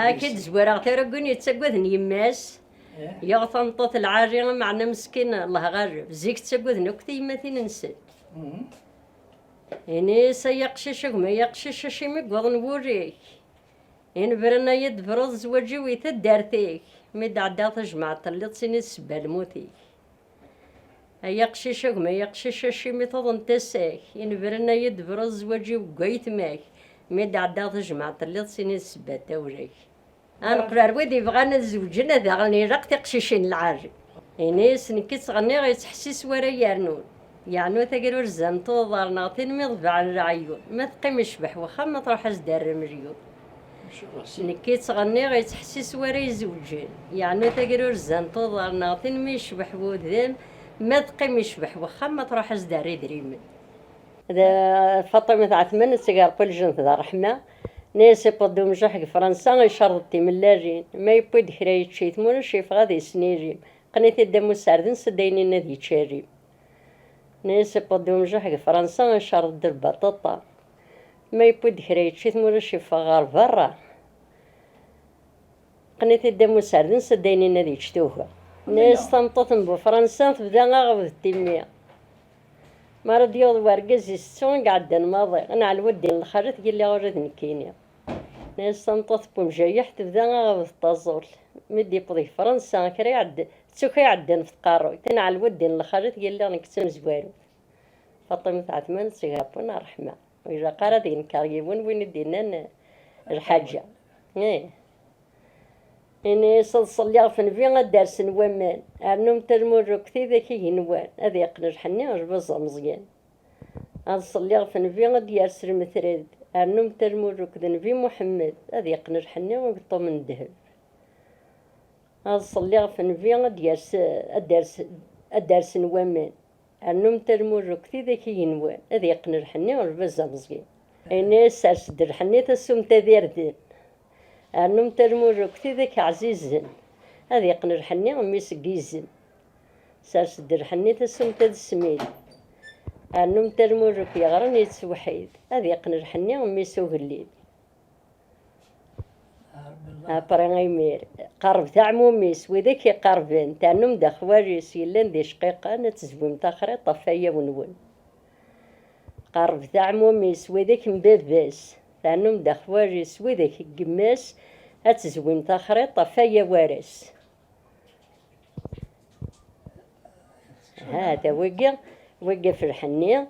أكيد زويرة ترقون يتسقوذن يماس يا طنطة العارية معنا مسكين الله غالب زيك تسقوذن وكتي مثين نسد يعني سيقششك ما يقشش شي مقوض نوريك يعني برنا يد برض زوجي ويتدارتيك مد عدات جماعة اللي تصيني السبال موتيك يقششك ما يقشش شي متضن تساك يعني برنا يد برض زوجي وقيت ماك مد عدات جماعة اللي تصيني السبال توريك أنا قرار ودي بغانا زوجنا ذا غني رق تقششين العاري يعني سنكيت غني غيتحسيس ورا يارنون يعني تقرر زنتو ضارنا مضبع الرعيون ما تقيم يشبح وخا ما تروح ازدار المليون نكيت غني غيتحسيس ورا يزوجين يعني تقرر زنتو ضارنا ما يشبح وذم ما تقيم يشبح وخا ما تروح ازدار يدريمن هذا فاطمة عثمان سيقار كل جنت ذا رحمة ناس يقدو مجحق فرنسا غيشرطي من لاجين ما يبود خرايت شي ثمون شيف غادي سنيريم قنيت الدم ساردن سديني نادي تشاريم ناس يقدو مجحق فرنسا غيشرط در بطاطا ما يبود خرايت شي ثمون شيف غار برا قنيت الدم ساردن سديني نادي تشتوها ناس تنططن بفرنسا تبدا غاغد التيمية ما رد يوض ورقز يستون قعدن ماضي انا على ودي الخرط قال لي غرد نكينيا ناس تنطط بمجيح تبدا غاغد الطازول مدي بضي فرنسا كري عد تسوكي عدن في القارو تنا على ودي الخرط قال لي نكتم زوارو فاطمة عثمان سيغابونا رحمة وإذا قارد ينكاريبون وين دينا الحاجة إني صلي في نبي دارس نوامان أرنم ترمر كثي ذاك ينوان هذا يقنر حني وجبز مزيان صلي في نبي ديارس المثرد أرنم ترمر كذا نبي محمد هذا يقنر حني وقطو من ذهب صلي في نبي دارس نوامان أرنم ترمر كثي ذاك ينوان هذا يقنر حني وجبز مزيان إني سارس در حني تسوم تذيردين أنم ترمور كتي ذاك عزيزن هذا يقنر حني غميس قيزن سارس در حني تسم تد سميل أنم ترمور كي غران يتسوحيد هذا يقنر حني غميس وغليل أبرا مير قرب تاع موميس وذاك يقربن تانم دا خواريس يلان دي شقيقة نتزوم تاخري طفايا ونون قرب تاع موميس وذاك مباباس تانم دا خواريس وذاك قماس أتزوين تخريطة فيا وارس هذا وقع في الحنية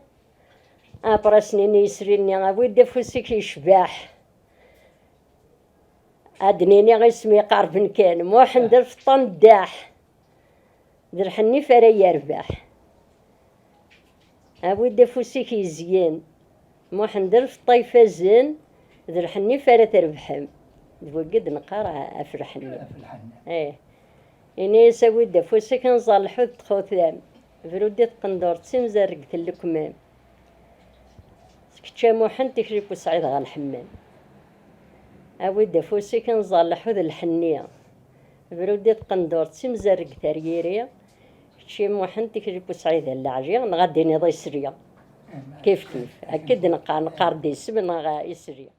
أبرسني يسريني أود فوسك يشباح أدنيني غيسمي قرب كان موحن در في طن داح در حني فري يرباح أود فوسك يزيان موحن در في طيفة زين در حني فري تربحم وقد نقرأ أفرحني إني يسوي دفوسك نصالحو تخوثام فرودي قندور تسمزرق تلكمام سكتشا موحن تكريب وسعيد غا الحمام أوي دفوسك نصالحو ذا الحنية فرودي قندور تسمزرق ترييريا كتشا موحن تكريب وسعيد العجية نغادي نضي سريا كيف أكيد نقار ديسم نغا يسريا